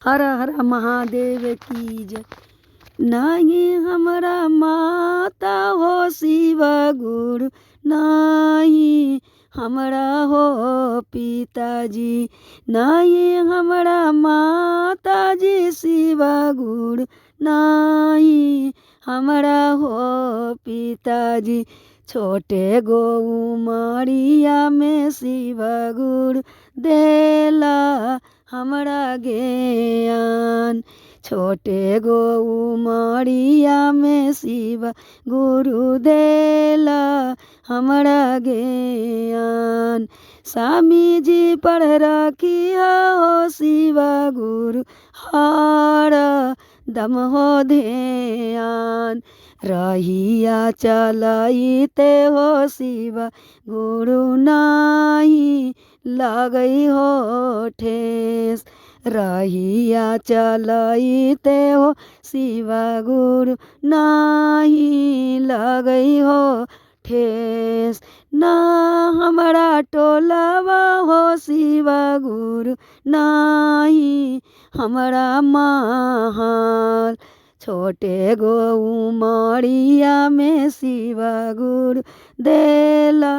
हर हर महादेव की जय। नहीं हमरा माता हो शिव गुरु, नहीं हमरा हो पिताजी, नहीं हमरा माताजी शिव गुरु, नहीं हमरा हो पिताजी। छोटे गो उमरिया में शिव गुरु देला हमरा ज्ञान, छोटे गो उमरिया में शिव गुरु देला हमरा ज्ञान। स्वामी जी पर रखिया हो शिव गुरु हर दम हो ध्यान, रहिया चलते हो शिव गुरु नाही लगई हो ठेस, रहिया चलते हो शिव गुरु नाही लगई हो ठेस। ना हमरा टोलवा हो शिव गुरु, नाही हमरा महल, छोटे गो उमरिया में शिव गुरु देला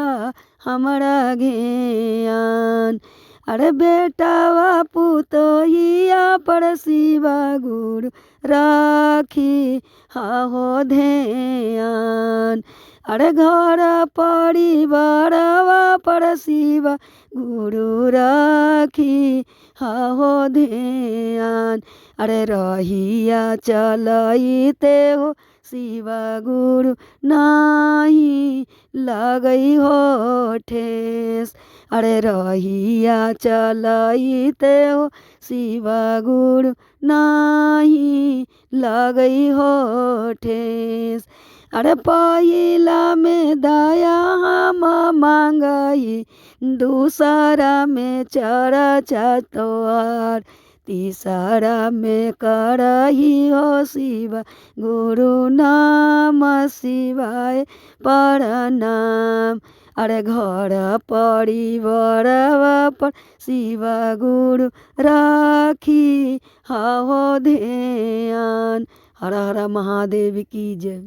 हमरा ज्ञान। अरे बेटावा पुतोहिया पर शिव गुरु राखी हो ध्यान, अरे घर परिवारवा पर शिव गुरु राखी हो ध्यान। अरे रहिया चलते हो शिव गुरु नाही लगई हो ठेस, अरे रहिया चलते हो शिव गुरु नाही लगई हो ठेस। अरे पहिला में दया हम मांगई, दूसरा में चर्चा तोहार, तीसरा में करही हो शिव गुरु नाम शिवाय प्रणाम। अरे घर परिवार पर शिव गुरु राखी हो ध्यान। हर हर महादेव की जय।